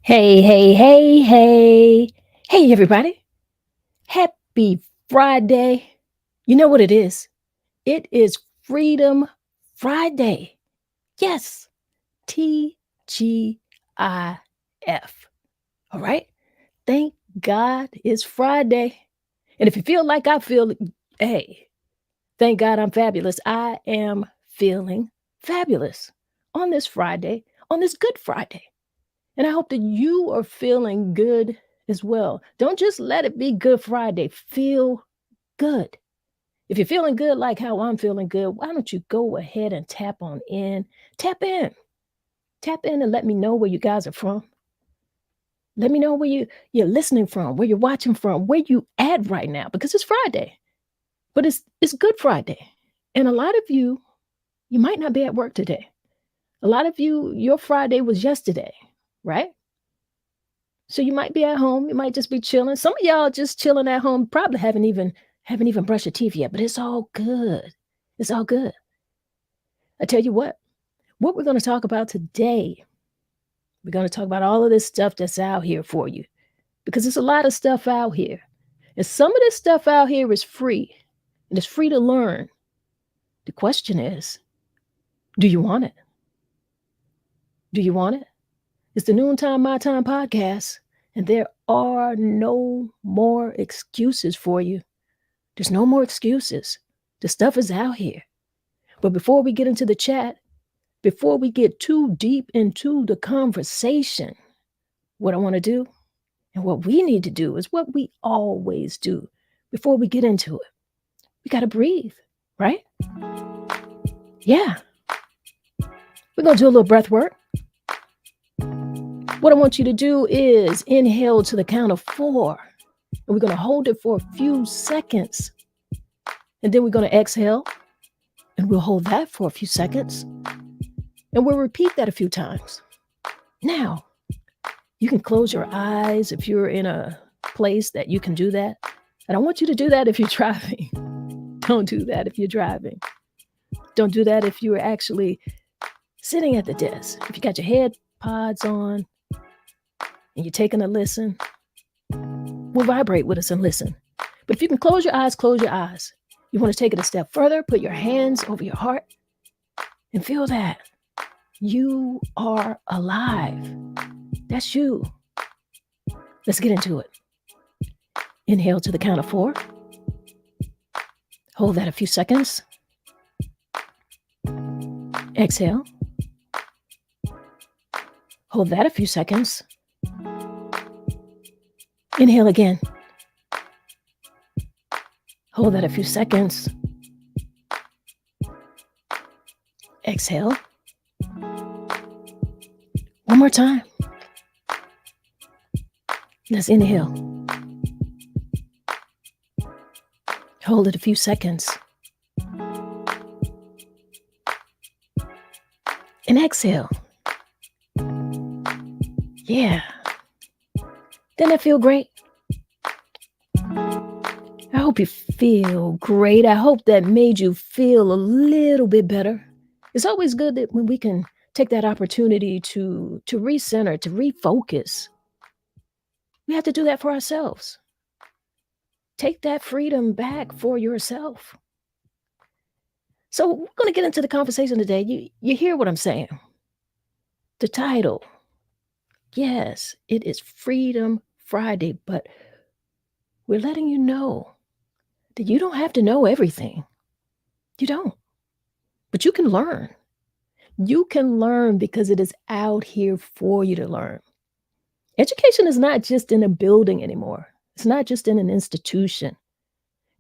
Hey, hey, hey, hey. Hey, everybody. Happy Friday. You know what it is? It is Freedom Friday. Yes, TGIF. All right. Thank God it's Friday. And if you feel like I feel, hey, thank God I'm fabulous. I am feeling fabulous on this Friday, on this Good Friday. And I hope that you are feeling good as well. Don't just let it be Good Friday. Feel good. If you're feeling good like how I'm feeling good, why don't you go ahead and tap on in? Tap in. Tap in and let me know where you guys are from. Let me know where you're listening from, where you're watching from, where you at right now, because it's Friday. But it's Good Friday. And a lot of you might not be at work today. A lot of you, your Friday was yesterday, right? So you might be at home, you might just be chilling. Some of y'all just chilling at home, probably haven't even brushed your teeth yet, but it's all good. It's all good. I tell you what we're going to talk about today, we're going to talk about all of this stuff that's out here for you because there's a lot of stuff out here. And some of this stuff out here is free and it's free to learn. The question is, do you want it? Do you want it? It's the Noontime My Time Podcast, and there are no more excuses for you. There's no more excuses. The stuff is out here. But before we get into the chat, before we get too deep into the conversation, what I want to do and what we need to do is what we always do before we get into it. We got to breathe, right? Yeah. We're going to do a little breath work. What I want you to do is inhale to the count of 4. And we're going to hold it for a few seconds. And then we're going to exhale. And we'll hold that for a few seconds. And we'll repeat that a few times. Now, you can close your eyes if you're in a place that you can do that. I don't want you to do that if you're driving. Don't do that if you're driving. Don't do that if you're actually sitting at the desk. If you got your head pods on and you're taking a listen, we'll vibrate with us and listen. But if you can close your eyes, close your eyes. You want to take it a step further, put your hands over your heart and feel that you are alive. That's you. Let's get into it. Inhale to the count of 4. Hold that a few seconds. Exhale. Hold that a few seconds. Inhale again. Hold that a few seconds. Exhale. One more time. Let's inhale. Hold it a few seconds. And exhale. Yeah. Doesn't that feel great? I hope you feel great. I hope that made you feel a little bit better. It's always good that when we can take that opportunity to recenter, to refocus. We have to do that for ourselves. Take that freedom back for yourself. So we're going to get into the conversation today. You hear what I'm saying? The title. Yes, it is Freedom Friday, but we're letting you know that you don't have to know everything. You don't. But you can learn. You can learn because it is out here for you to learn. Education is not just in a building anymore. It's not just in an institution.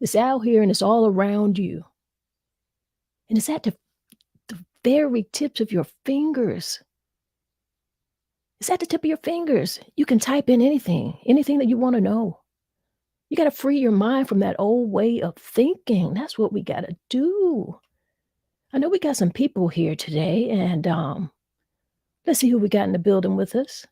It's out here and it's all around you. And it's at the very tips of your fingers. It's at the tip of your fingers. You can type in anything that you want to know. You got to free your mind from that old way of thinking. That's what we got to do. I know we got some people here today, and let's see who we got in the building with us.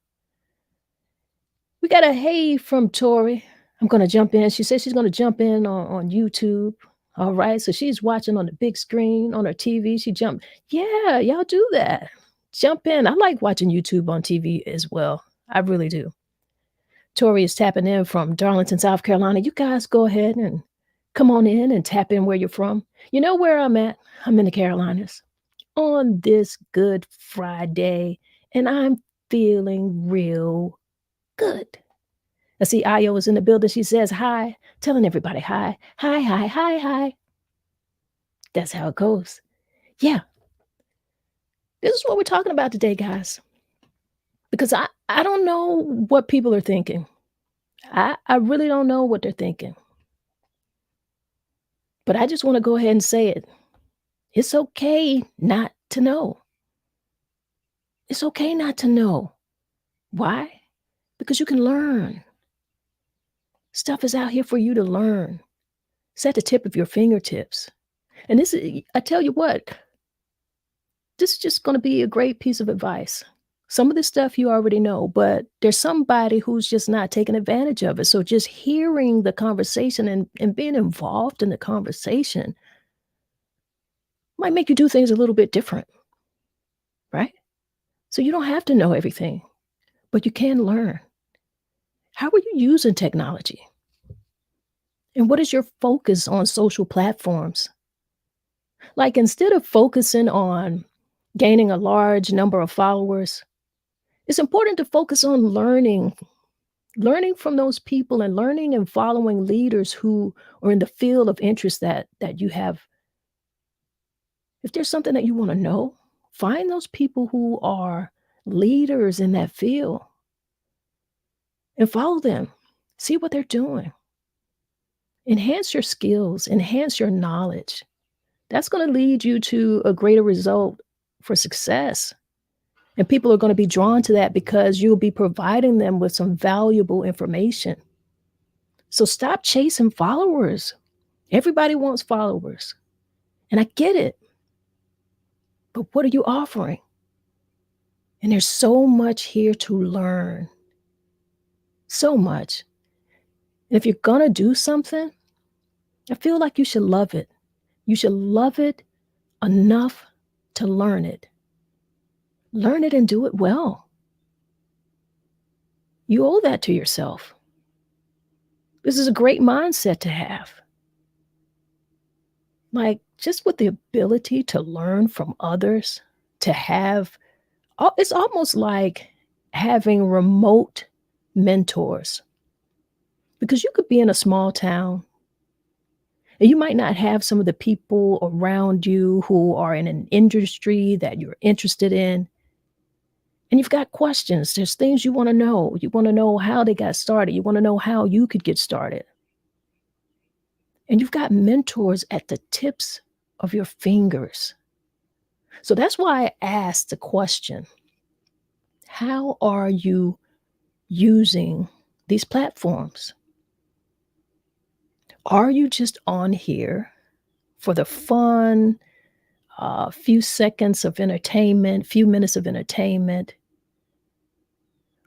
We got a hey from Tori. I'm going to jump in. She says she's going to jump in on YouTube. All right. So she's watching on the big screen on her TV. She jumped. Yeah, y'all do that. Jump in. I like watching YouTube on TV as well. I really do. Tori is tapping in from Darlington, South Carolina. You guys go ahead and come on in and tap in where you're from. You know where I'm at? I'm in the Carolinas on this Good Friday, and I'm feeling real good. I see Ayo is in the building. She says hi, telling everybody hi, hi, hi, hi, hi. That's how it goes. Yeah, this is what we're talking about today, guys. Because I don't know what people are thinking. I really don't know what they're thinking. But I just want to go ahead and say it. It's okay not to know. It's okay not to know. Why? Because you can learn. Stuff is out here for you to learn. It's at the tip of your fingertips. And this is, I tell you what, this is just going to be a great piece of advice. Some of this stuff you already know, but there's somebody who's just not taking advantage of it. So just hearing the conversation and being involved in the conversation might make you do things a little bit different, right? So you don't have to know everything, but you can learn. How are you using technology? And what is your focus on social platforms? Like instead of focusing on gaining a large number of followers, it's important to focus on learning from those people and learning and following leaders who are in the field of interest that you have. If there's something that you want to know, find those people who are leaders in that field and follow them. See what they're doing. Enhance your skills, enhance your knowledge. That's going to lead you to a greater result for success. And people are going to be drawn to that because you'll be providing them with some valuable information. So stop chasing followers. Everybody wants followers. And I get it. But what are you offering? And there's so much here to learn. So much. And if you're going to do something, I feel like you should love it. You should love it enough to learn it. Learn it and do it well. You owe that to yourself. This is a great mindset to have. Like, just with the ability to learn from others, to have, it's almost like having remote mentors. Because you could be in a small town and you might not have some of the people around you who are in an industry that you're interested in. And you've got questions. There's things you want to know. You want to know how they got started. You want to know how you could get started. And you've got mentors at the tips of your fingers. So that's why I asked the question, how are you using these platforms? Are you just on here for the fun, few seconds of entertainment, few minutes of entertainment?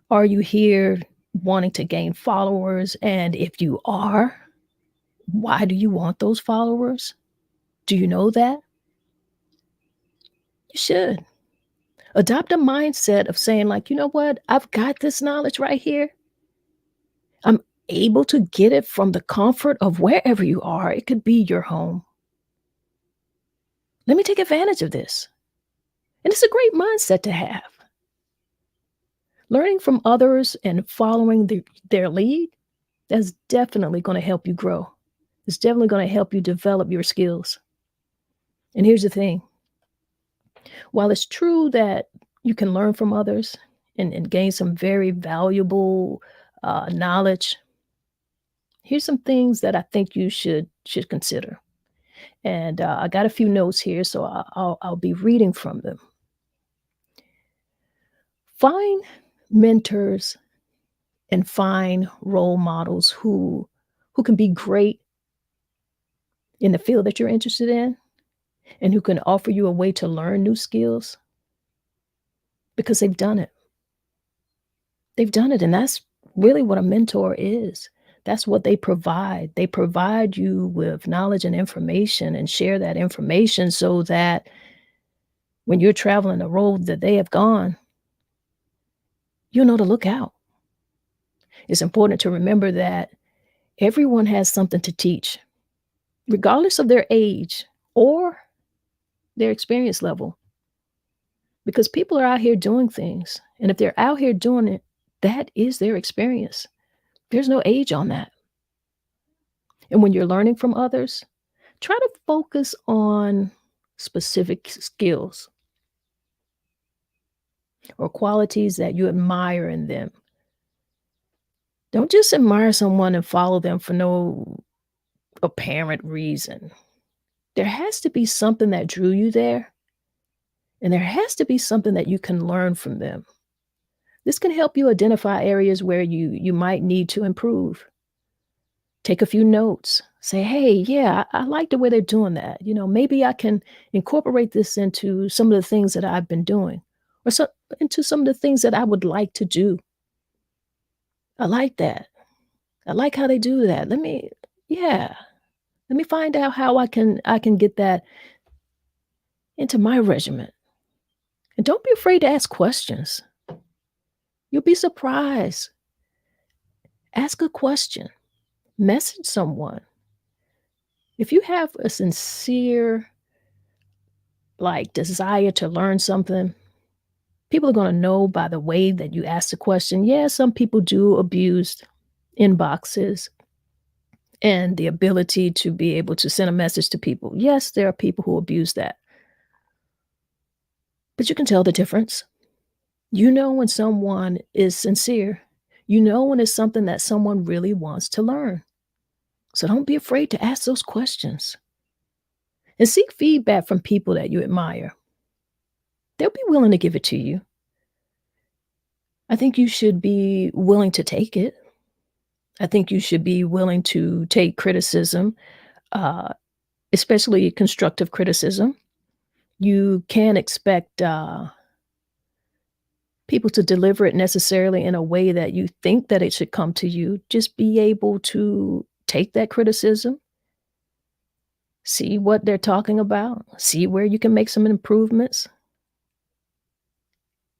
Are you here wanting to gain followers? And if you are, why do you want those followers? Do you know that? You should. Adopt a mindset of saying, like, you know what? I've got this knowledge right here. I'm able to get it from the comfort of wherever you are. It could be your home. Let me take advantage of this. And it's a great mindset to have. Learning from others and following their lead, that's definitely going to help you grow. It's definitely going to help you develop your skills. And here's the thing. While it's true that you can learn from others and gain some very valuable knowledge, here's some things that I think you should consider. And I got a few notes here, so I'll be reading from them. Find mentors and find role models who can be great in the field that you're interested in and who can offer you a way to learn new skills because they've done it. They've done it, and that's really what a mentor is. That's what they provide. They provide you with knowledge and information and share that information so that when you're traveling the road that they have gone, you know to look out. It's important to remember that everyone has something to teach, regardless of their age or their experience level, because people are out here doing things. And if they're out here doing it, that is their experience. There's no age on that. And when you're learning from others, try to focus on specific skills or qualities that you admire in them. Don't just admire someone and follow them for no apparent reason. There has to be something that drew you there, and there has to be something that you can learn from them. This can help you identify areas where you might need to improve. Take a few notes. Say, hey, yeah, I like the way they're doing that. Maybe I can incorporate this into some of the things that I've been doing, or into some of the things that I would like to do. I like that. I like how they do that. Let me find out how I can get that into my regimen. And don't be afraid to ask questions. You'll be surprised. Ask a question. Message someone. If you have a sincere desire to learn something, people are going to know by the way that you ask the question. Yeah, some people do abuse inboxes and the ability to be able to send a message to people. Yes, there are people who abuse that. But you can tell the difference. You know when someone is sincere. You know when it's something that someone really wants to learn. So don't be afraid to ask those questions. And seek feedback from people that you admire. They'll be willing to give it to you. I think you should be willing to take it. I think you should be willing to take criticism, uh, especially constructive criticism. You can't expect people to deliver it necessarily in a way that you think that it should come to you. Just be able to take that criticism, see what they're talking about, see where you can make some improvements,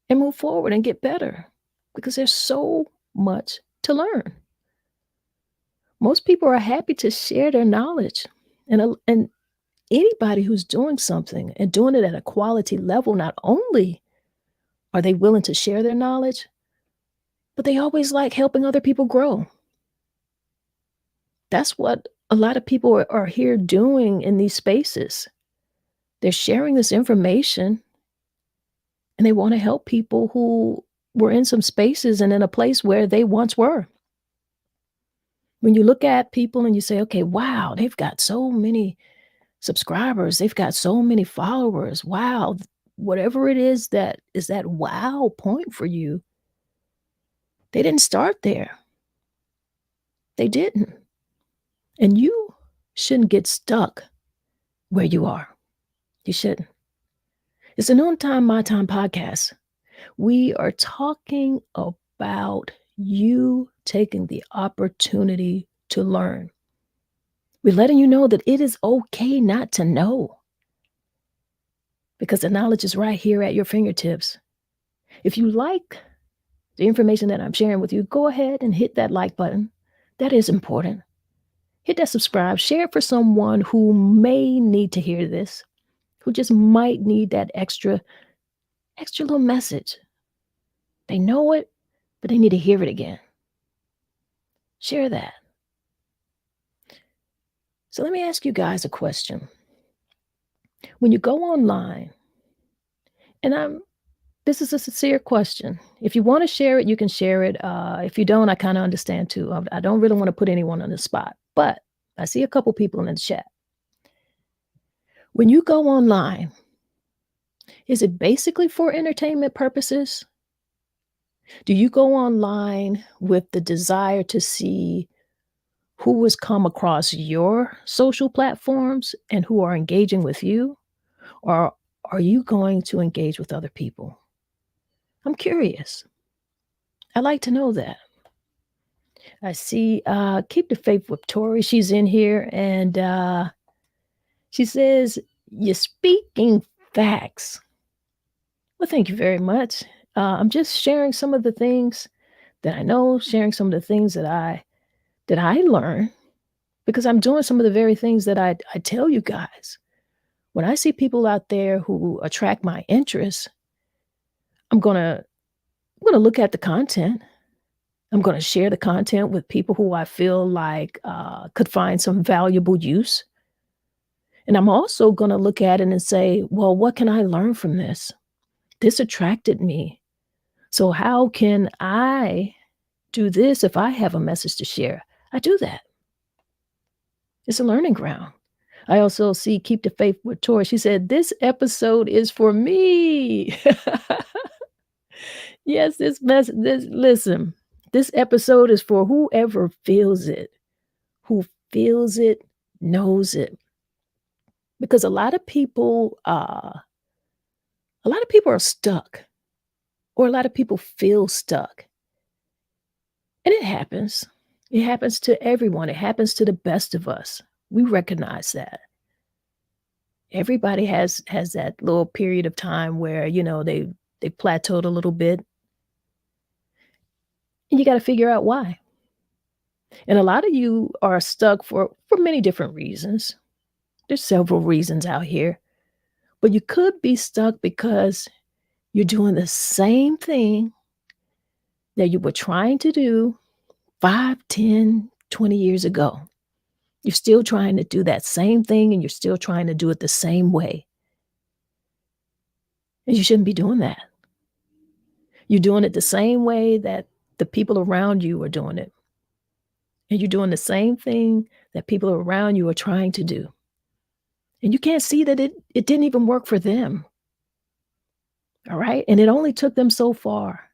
and move forward and get better, because there's so much to learn. Most people are happy to share their knowledge, and anybody who's doing something and doing it at a quality level, not only are they willing to share their knowledge, but they always like helping other people grow. That's what a lot of people are here doing in these spaces. They're sharing this information, and they want to help people who were in some spaces and in a place where they once were. When you look at people and you say, okay, wow, they've got so many subscribers, they've got so many followers. Wow, whatever it is that is that wow point for you, they didn't start there. They didn't. And you shouldn't get stuck where you are. You shouldn't. It's a Noontime My Time podcast. We are talking about you taking the opportunity to learn. We're letting you know that it is okay not to know, because the knowledge is right here at your fingertips. If you like the information that I'm sharing with you, go ahead and hit that like button. That is important. Hit that subscribe. Share it for someone who may need to hear this, who just might need that extra little message. They know it, but they need to hear it again. Share that. So let me ask you guys a question. When you go online, and this is a sincere question. If you want to share it, you can share it. If you don't, I kind of understand too. I don't really want to put anyone on the spot, but I see a couple people in the chat. When you go online, is it basically for entertainment purposes? Do you go online with the desire to see who has come across your social platforms and who are engaging with you? Or are you going to engage with other people? I'm curious. I'd like to know that. I see Keep the Faith with Tori. She's in here, and she says, you're speaking facts. Well, thank you very much. I'm just sharing some of the things that I know, sharing some of the things that I learn because I'm doing some of the very things that I tell you guys. When I see people out there who attract my interest, I'm gonna look at the content. I'm gonna share the content with people who I feel like could find some valuable use. And I'm also gonna look at it and say, well, what can I learn from this? This attracted me. So how can I do this if I have a message to share? I do that. It's a learning ground. I also see Keep the Faith with Tori. She said, this episode is for me. Yes, listen, this episode is for whoever feels it, who feels it, knows it. Because a lot of people are stuck, or a lot of people feel stuck. And it happens. It happens to everyone. It happens to the best of us. We recognize that. Everybody has that little period of time where, they plateaued a little bit. And you got to figure out why. And a lot of you are stuck for many different reasons. There's several reasons out here. But you could be stuck because you're doing the same thing that you were trying to do 5, 10, 20 years ago. You're still trying to do that same thing and you're still trying to do it the same way. And you shouldn't be doing that. You're doing it the same way that the people around you are doing it. And you're doing the same thing that people around you are trying to do. And you can't see that it didn't even work for them. All right? And it only took them so far.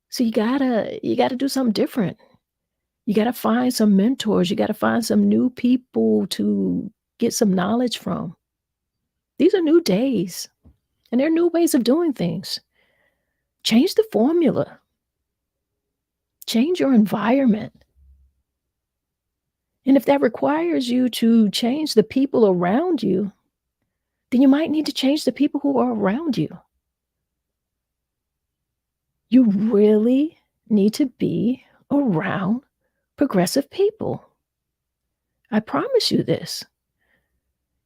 So you gotta do something different. You gotta find some mentors. You gotta find some new people to get some knowledge from. These are new days. And there are new ways of doing things. Change the formula. Change your environment. And if that requires you to change the people around you, then you might need to change the people who are around you. You really need to be around progressive people. I promise you this.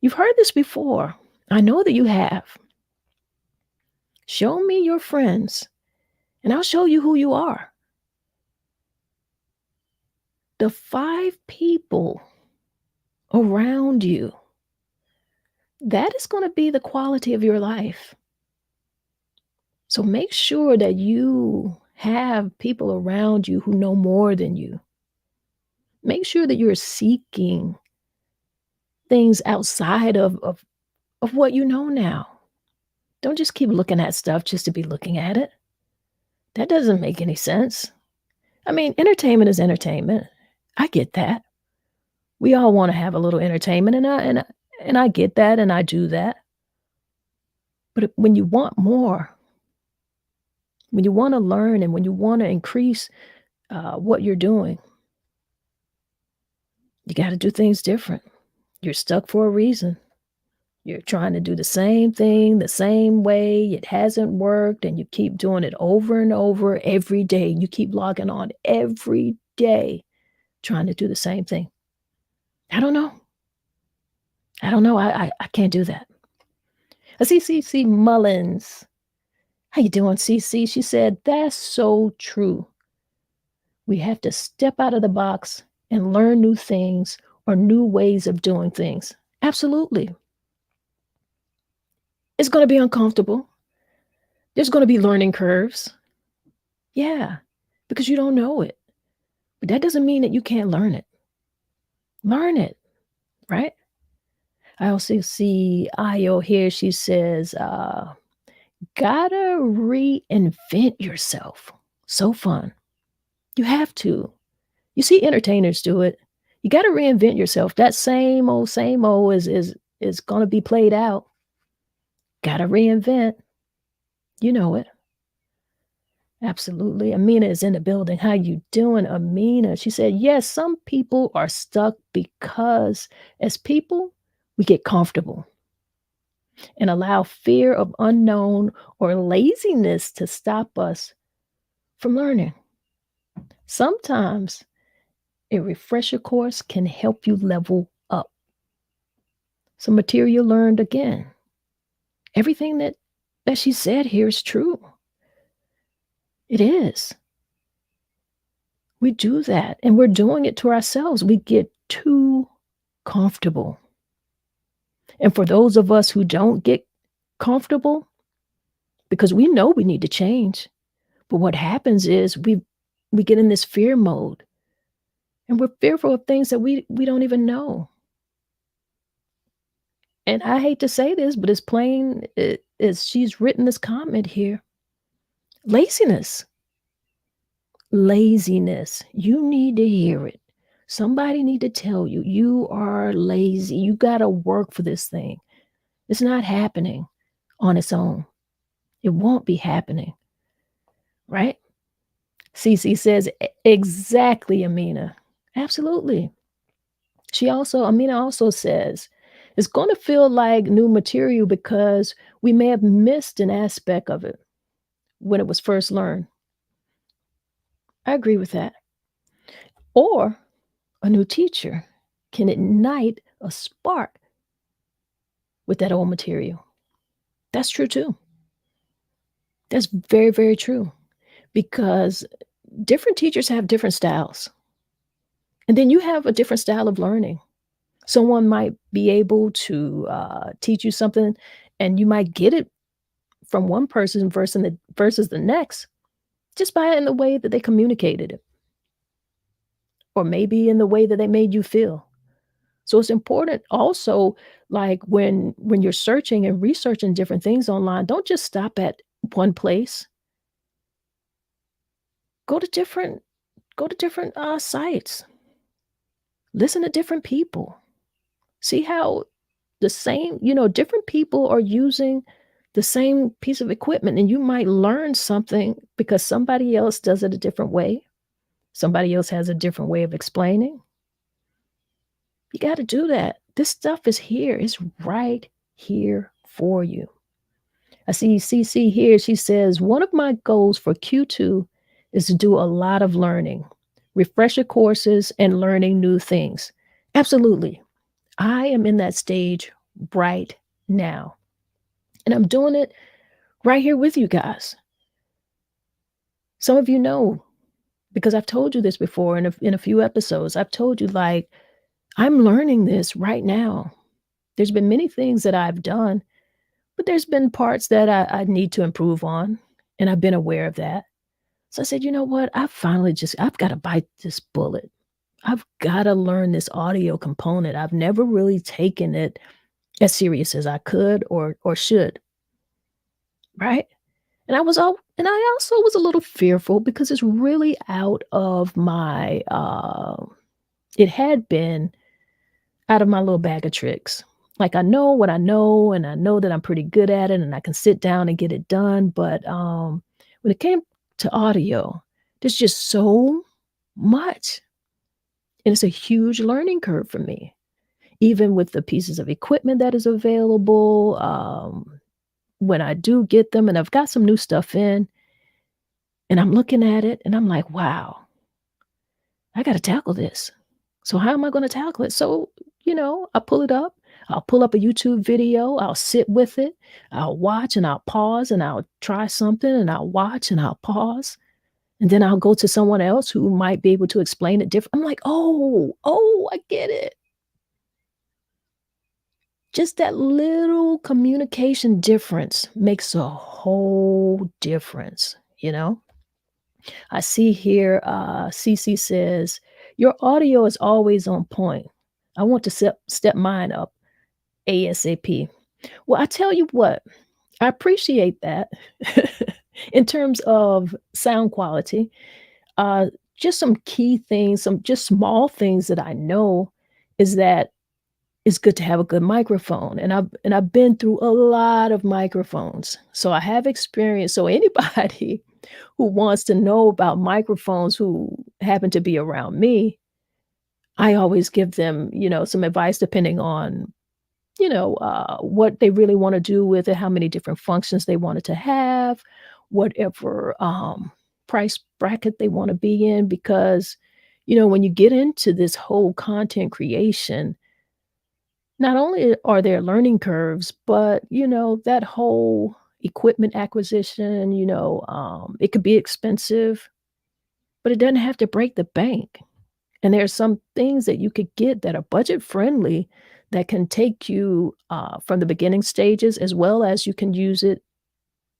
You've heard this before. I know that you have. Show me your friends, and I'll show you who you are. The 5 people around you, that is going to be the quality of your life. So make sure that you have people around you who know more than you. Make sure that you're seeking things outside of what you know now. Don't just keep looking at stuff just to be looking at it. That doesn't make any sense. I mean, entertainment is entertainment. I get that. We all want to have a little entertainment, and I get that, and I do that. But when you want more, when you want to learn, and when you want to increase what you're doing, you got to do things different. You're stuck for a reason. You're trying to do the same thing the same way. It hasn't worked, and you keep doing it over and over every day. You keep logging on every day trying to do the same thing. I don't know. I can't do that. CC Mullins. How you doing, CC? She said, that's so true. We have to step out of the box and learn new things or new ways of doing things. Absolutely. It's going to be uncomfortable. There's going to be learning curves. Yeah, because you don't know it. But that doesn't mean that you can't learn it. Learn it, right? I also see Ayo here. She says, gotta reinvent yourself. So fun. You have to. You see entertainers do it. You got to reinvent yourself. That same old is going to be played out. Got to reinvent. You know it. Absolutely. Amina is in the building. How you doing, Amina? She said, yes, some people are stuck because as people, we get comfortable and allow fear of unknown or laziness to stop us from learning. Sometimes a refresher course can help you level up. Some material learned again. Everything that she said here is true. It is. We do that, and we're doing it to ourselves. We get too comfortable. And for those of us who don't get comfortable, because we know we need to change, but what happens is we get in this fear mode, and we're fearful of things that we don't even know. And I hate to say this, but it's plain as she's written this comment here. Laziness. Laziness. You need to hear it. Somebody need to tell you, you are lazy. You got to work for this thing. It's not happening on its own. It won't be happening. Right? Cece says, exactly, Amina. Absolutely. Amina also says, it's going to feel like new material because we may have missed an aspect of it when it was first learned. I agree with that. Or a new teacher can ignite a spark with that old material. That's true too. That's very, very true. Because different teachers have different styles. And then you have a different style of learning. Someone might be able to teach you something, and you might get it from one person versus the next just by in the way that they communicated it, or maybe in the way that they made you feel. So it's important also, like when you're searching and researching different things online, don't just stop at one place. Go to different sites. Listen to different people. See how different people are using the same piece of equipment, and you might learn something because somebody else does it a different way. Somebody else has a different way of explaining. You got to do that. This stuff is here. It's right here for you. I see CC here. She says, one of my goals for Q2 is to do a lot of learning, refresher courses, and learning new things. Absolutely. I am in that stage right now. And I'm doing it right here with you guys. Some of you know, because I've told you this before in a few episodes. I've told you, like, I'm learning this right now. There's been many things that I've done, but there's been parts that I need to improve on, and I've been aware of that. So I said, you know what? I've got to bite this bullet. I've got to learn this audio component. I've never really taken it as serious as I could or should. Right? And I also was a little fearful because it's really out of my it had been out of my little bag of tricks. Like, I know what I know, and I know that I'm pretty good at it, and I can sit down and get it done. But when it came to audio, there's just so much. And it's a huge learning curve for me, even with the pieces of equipment that is available. When I do get them, and I've got some new stuff in, and I'm looking at it, and I'm like, wow, I got to tackle this. So how am I going to tackle it? So, I pull it up. I'll pull up a YouTube video. I'll sit with it. I'll watch and I'll pause and I'll try something and I'll watch and I'll pause. And then I'll go to someone else who might be able to explain it different. I'm like, oh, I get it. Just that little communication difference makes a whole difference, I see here, CC says, your audio is always on point. I want to step mine up ASAP. Well, I tell you what, I appreciate that in terms of sound quality. Just some key things, some just small things that I know is that it's good to have a good microphone. And I've been through a lot of microphones. So I have experience. So anybody who wants to know about microphones who happen to be around me, I always give them, some advice depending on, what they really want to do with it, how many different functions they want it to have, whatever price bracket they wanna be in because, when you get into this whole content creation, not only are there learning curves, but, that whole equipment acquisition, it could be expensive, but it doesn't have to break the bank. And there are some things that you could get that are budget friendly that can take you, from the beginning stages as well as you can use it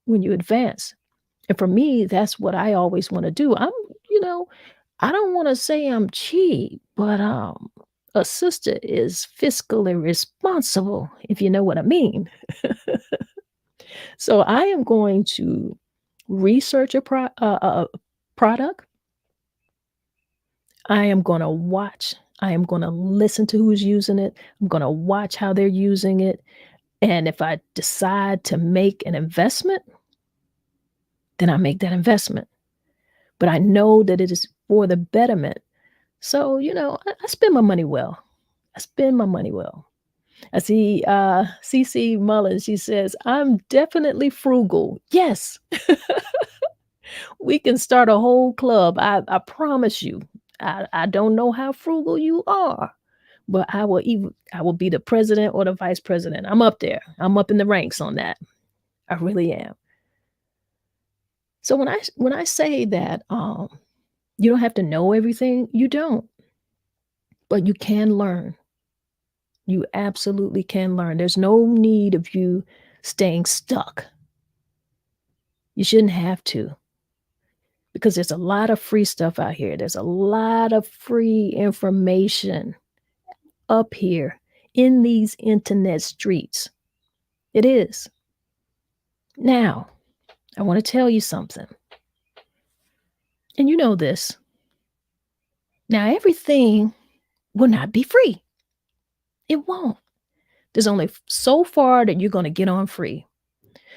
when you advance. And for me, that's what I always wanna do. You know, I don't wanna say I'm cheap, but, a sister is fiscally responsible, if you know what I mean. So I am going to research a product. I am gonna watch. I am gonna listen to who's using it. I'm gonna watch how they're using it, and if I decide to make an investment, then I make that investment. But I know that it is for the betterment. So, I spend my money well. I spend my money well. I see, CeCe Mullins, she says, "I'm definitely frugal." Yes, we can start a whole club. I promise you. I don't know how frugal you are, but I will be the president or the vice president. I'm up there. I'm up in the ranks on that. I really am. So when I say that, you don't have to know everything, you don't, but you can learn. You absolutely can learn. There's no need of you staying stuck. You shouldn't have to because there's a lot of free stuff out here. There's a lot of free information up here in these internet streets. It is. Now, I want to tell you something. And you know this. Now, everything will not be free. It won't. There's only so far that you're going to get on free.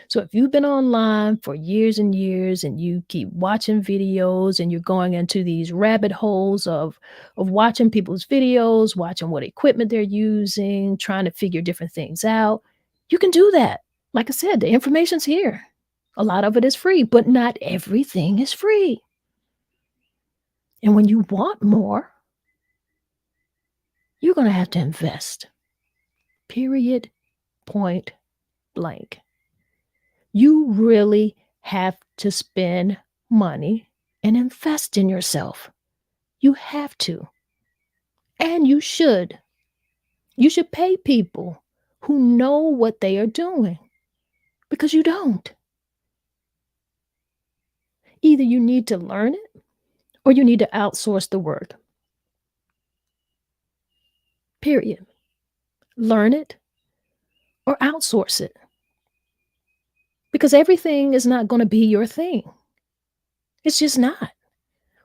So if you've been online for years and years and you keep watching videos and you're going into these rabbit holes of watching people's videos, watching what equipment they're using, trying to figure different things out, you can do that. Like I said, the information's here. A lot of it is free, but not everything is free. And when you want more, you're going to have to invest. Period. Point blank. You really have to spend money and invest in yourself. You have to. And you should. You should pay people who know what they are doing because you don't. Either you need to learn it or you need to outsource the work. Period. Learn it or outsource it. Because everything is not going to be your thing. It's just not.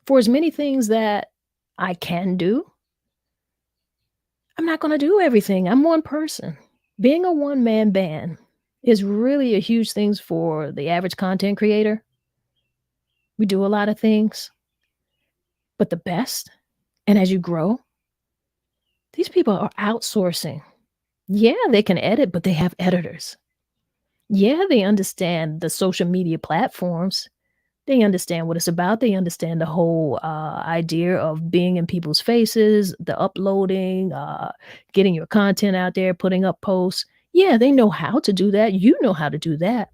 For as many things that I can do, I'm not going to do everything. I'm one person. Being a one-man band is really a huge thing for the average content creator. We do a lot of things, but the best, and as you grow, these people are outsourcing. Yeah, they can edit, but they have editors. Yeah, they understand the social media platforms. They understand what it's about. They understand the whole idea of being in people's faces, the uploading, getting your content out there, putting up posts. Yeah, they know how to do that. You know how to do that,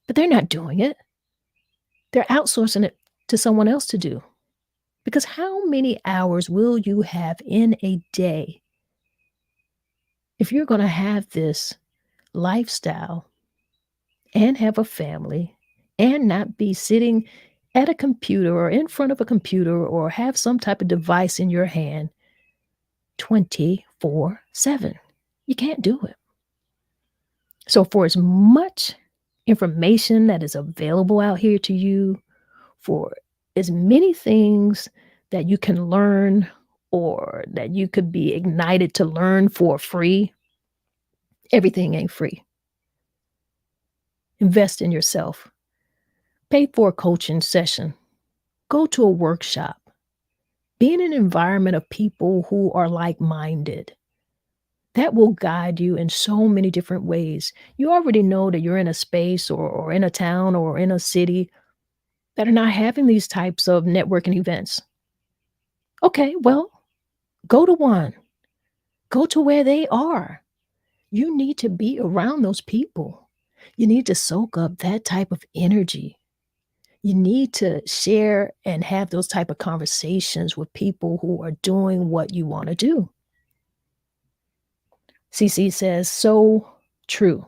but they're not doing it. They're outsourcing it to someone else to do. Because how many hours will you have in a day if you're going to have this lifestyle and have a family and not be sitting at a computer or in front of a computer or have some type of device in your hand 24/7? You can't do it. So, for as much information that is available out here to you, for as many things that you can learn or that you could be ignited to learn for free, everything ain't free. Invest in yourself. Pay for a coaching session. Go to a workshop. Be in an environment of people who are like-minded. That will guide you in so many different ways. You already know that you're in a space or in a town or in a city that are not having these types of networking events. Okay, well, go to one, go to where they are. You need to be around those people. You need to soak up that type of energy. You need to share and have those type of conversations with people who are doing what you want to do. CC says, so true.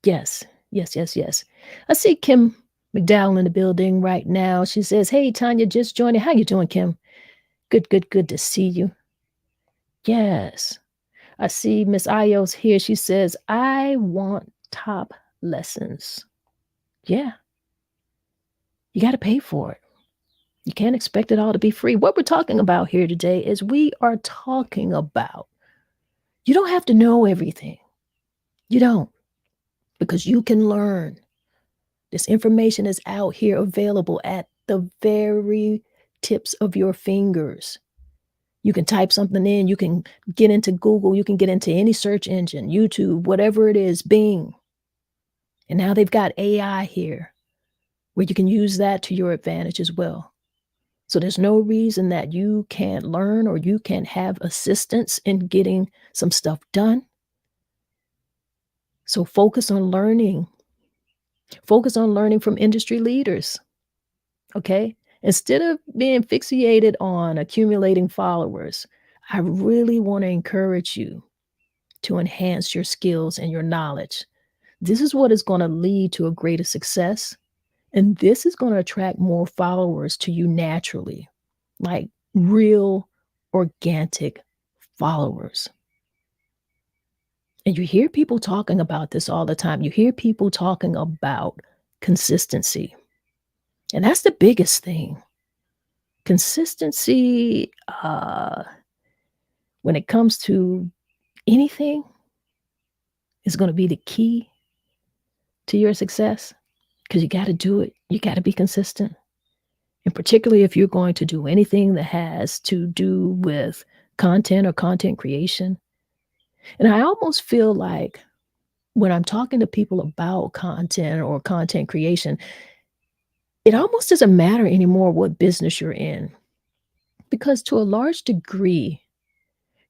Yes, yes, yes, yes. I see Kim McDowell in the building right now. She says, hey, Tanya, just joining. How you doing, Kim? Good, good, good to see you. Yes. I see Miss Ios here. She says, I want top lessons. Yeah. You got to pay for it. You can't expect it all to be free. What we're talking about here today is we are talking about you don't have to know everything. You don't, because you can learn. This information is out here available at the very tips of your fingers. You can type something in, you can get into Google, you can get into any search engine, YouTube, whatever it is, Bing. And now they've got AI here where you can use that to your advantage as well. So there's no reason that you can't learn or you can't have assistance in getting some stuff done. So focus on learning. Focus on learning from industry leaders. Okay? Instead of being fixated on accumulating followers, I really want to encourage you to enhance your skills and your knowledge. This is what is going to lead to a greater success. And this is going to attract more followers to you naturally, like real organic followers. And you hear people talking about this all the time. You hear people talking about consistency. And that's the biggest thing. Consistency, when it comes to anything, is going to be the key to your success because you got to do it. You got to be consistent. And particularly if you're going to do anything that has to do with content or content creation. And I almost feel like when I'm talking to people about content or content creation, it almost doesn't matter anymore what business you're in. Because to a large degree,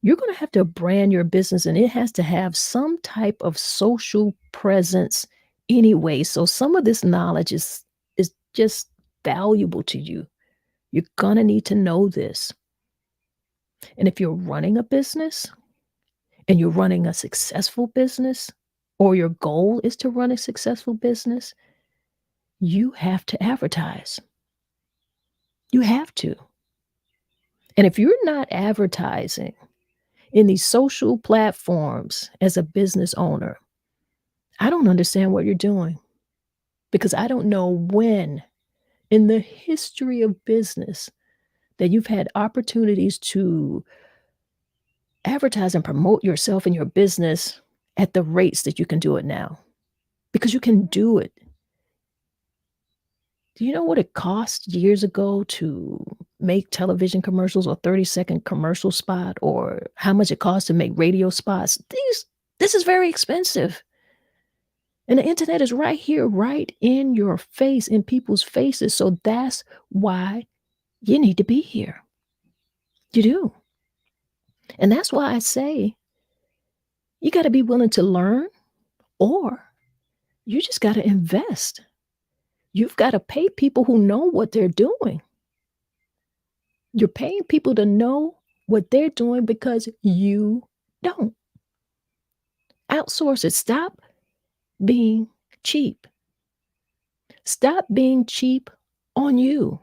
you're going to have to brand your business and it has to have some type of social presence anyway. So some of this knowledge is just valuable to you. You're going to need to know this. And if you're running a business and you're running a successful business, or your goal is to run a successful business, you have to advertise. You have to. And if you're not advertising in these social platforms as a business owner, I don't understand what you're doing because I don't know when in the history of business that you've had opportunities to advertise and promote yourself and your business at the rates that you can do it now, because you can do it. Do you know what it cost years ago to make television commercials or 30-second commercial spot, or how much it costs to make radio spots? This is very expensive. And the internet is right here, right in your face, in people's faces. So that's why you need to be here. You do. And that's why I say you got to be willing to learn, or you just got to invest. You've got to pay people who know what they're doing. You're paying people to know what they're doing because you don't. Outsource it. Stop being cheap. Stop being cheap on you.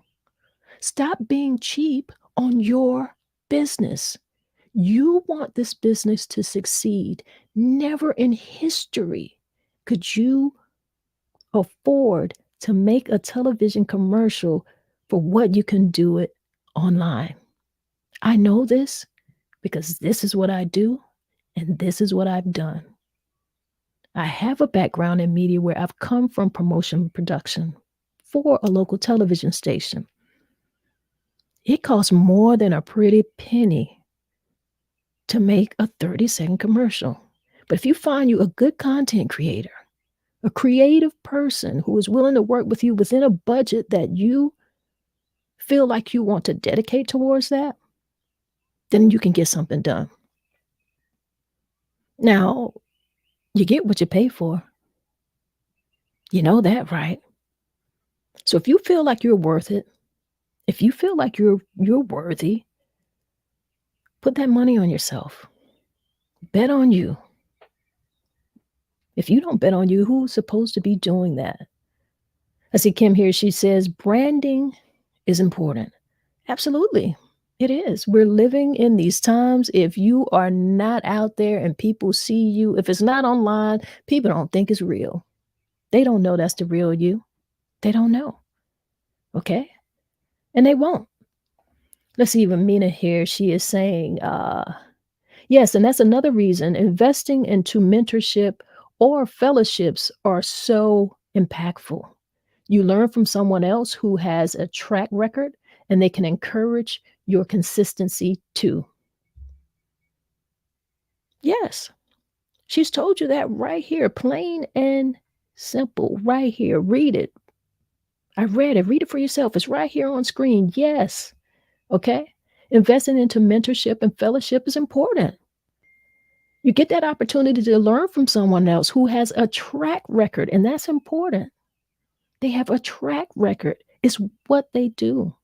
Stop being cheap on your business. You want this business to succeed. Never in history could you afford to make a television commercial for what you can do it online. I know this because this is what I do and this is what I've done. I have a background in media where I've come from promotion production for a local television station. It costs more than a pretty penny to make a 30-second commercial. But if you find you a good content creator a creative person who is willing to work with you within a budget that you feel like you want to dedicate towards that, then you can get something done. Now, you get what you pay for. You know that, right? So if you feel like you're worth it, if you feel like you're worthy, put that money on yourself. Bet on you. If you don't bet on you, who's supposed to be doing that? I see Kim here. She says branding is important. Absolutely. It is. We're living in these times. If you are not out there and people see you, if it's not online, people don't think it's real. They don't know that's the real you. They don't know. Okay? And they won't. Let's see, even Mina here, she is saying, yes, and that's another reason investing into mentorship or fellowships are so impactful. You learn from someone else who has a track record and they can encourage your consistency too. Yes, she's told you that right here, plain and simple, right here. Read it. I read it. Read it for yourself. It's right here on screen. Yes. Okay. Investing into mentorship and fellowship is important. You get that opportunity to learn from someone else who has a track record, and that's important. They have a track record. It's what they do.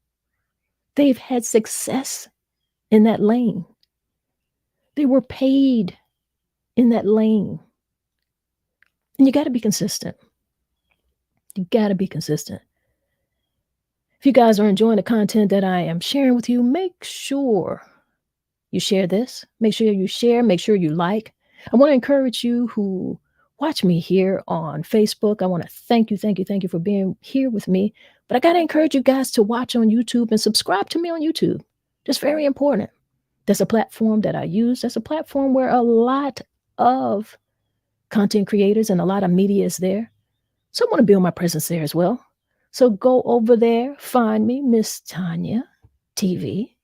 They've had success in that lane. They were paid in that lane. And you got to be consistent. You got to be consistent. If you guys are enjoying the content that I am sharing with you, make sure you share this. Make sure you share. Make sure you like. I want to encourage you who watch me here on Facebook. I want to thank you for being here with me. But I got to encourage you guys to watch on YouTube and subscribe to me on YouTube. That's very important. That's a platform that I use. That's a platform where a lot of content creators and a lot of media is there. So I want to build my presence there as well. So go over there, find me, MsTONYA TV.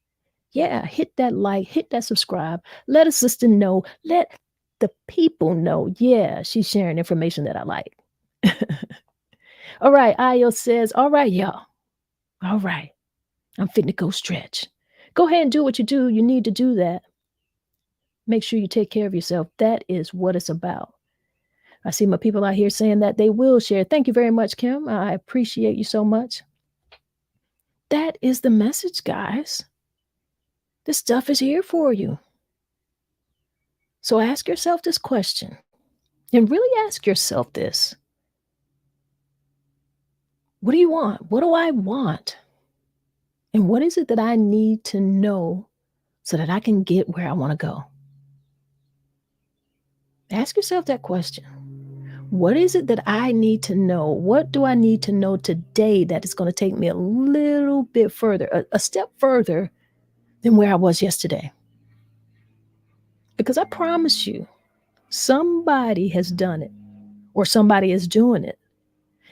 Yeah, hit that like, hit that subscribe. Let a sister know. Let the people know. Yeah, she's sharing information that I like. All right, Ayo says, all right, y'all. All right, I'm fitting to go stretch. Go ahead and do what you do. You need to do that. Make sure you take care of yourself. That is what it's about. I see my people out here saying that they will share. Thank you very much, Kim. I appreciate you so much. That is the message, guys. This stuff is here for you. So ask yourself this question and really ask yourself this. What do you want? What do I want? And what is it that I need to know so that I can get where I want to go? Ask yourself that question. What is it that I need to know? What do I need to know today that is going to take me a little bit further, a step further than where I was yesterday? Because I promise you, somebody has done it or somebody is doing it.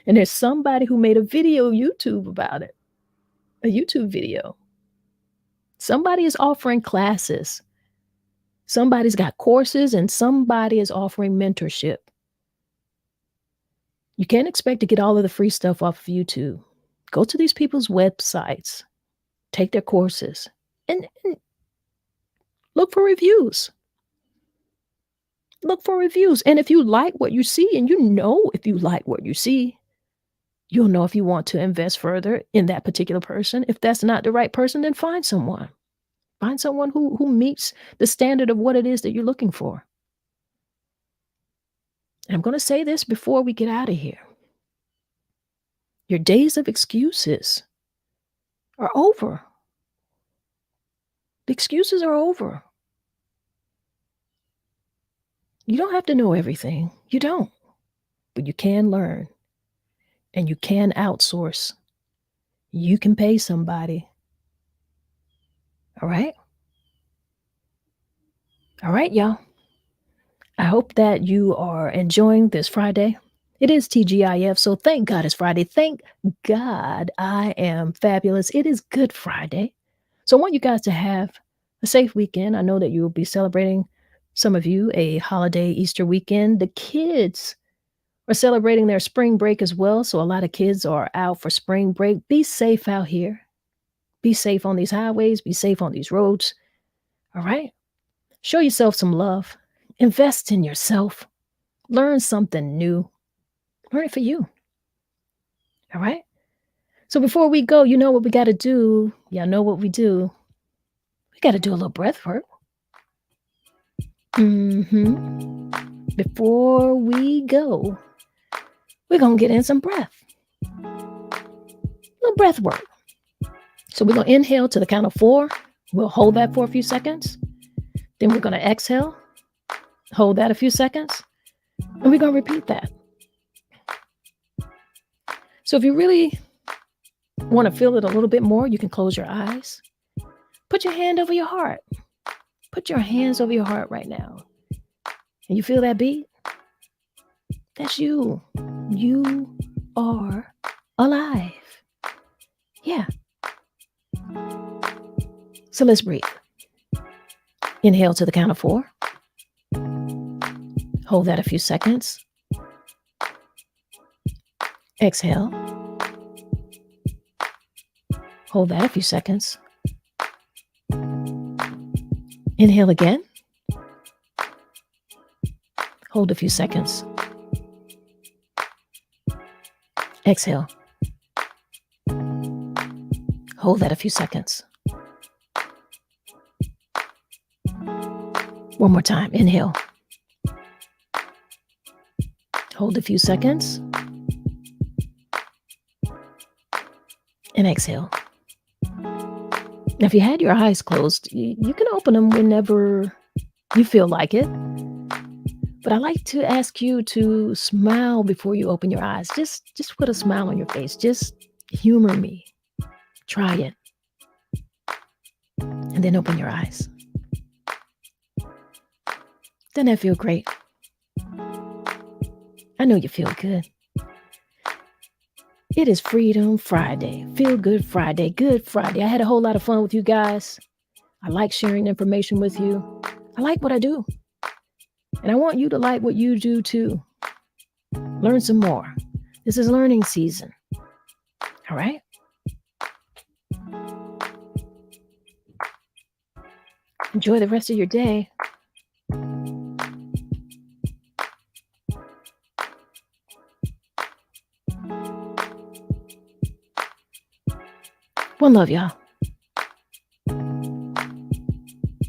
And there's somebody who made a video YouTube about it, a YouTube video. Somebody is offering classes. Somebody's got courses and somebody is offering mentorship. You can't expect to get all of the free stuff off of YouTube. Go to these people's websites, take their courses, and look for reviews. Look for reviews. And if you like what you see, and you know if you like what you see, you'll know if you want to invest further in that particular person. If that's not the right person, then find someone. Find someone who meets the standard of what it is that you're looking for. And I'm going to say this before we get out of here. Your days of excuses are over. The excuses are over. You don't have to know everything. You don't. But you can learn. And you can outsource. You can pay somebody. All right? All right, y'all. I hope that you are enjoying this Friday. It is TGIF, so thank God it's Friday. Thank God I am fabulous. It is Good Friday. So I want you guys to have a safe weekend. I know that you will be celebrating, some of you, a holiday Easter weekend. The kids are celebrating their spring break as well. So a lot of kids are out for spring break. Be safe out here. Be safe on these highways. Be safe on these roads. All right? Show yourself some love. Invest in yourself. Learn something new. Learn it for you. All right? So before we go, you know what we got to do. Y'all know what we do. We got to do a little breath work. Before we go, we're going to get in some breath. Little breath work. So we're going to inhale to the count of 4. We'll hold that for a few seconds. Then we're going to exhale. Hold that a few seconds. And we're going to repeat that. So if you really want to feel it a little bit more, you can close your eyes. Put your hand over your heart. Put your hands over your heart right now. And you feel that beat? That's you. You are alive. Yeah. So let's breathe. Inhale to the count of 4. Hold that a few seconds. Exhale. Hold that a few seconds. Inhale again. Hold a few seconds. Exhale. Hold that a few seconds. One more time. Inhale. Hold a few seconds. And exhale. Now, if you had your eyes closed, you can open them whenever you feel like it. But I like to ask you to smile before you open your eyes. Just put a smile on your face. Just humor me. Try it. And then open your eyes. Doesn't that feel great? I know you feel good. It is Freedom Friday. Feel Good Friday. Good Friday. I had a whole lot of fun with you guys. I like sharing information with you. I like what I do. And I want you to like what you do too. Learn some more. This is learning season. All right? Enjoy the rest of your day. One love, y'all.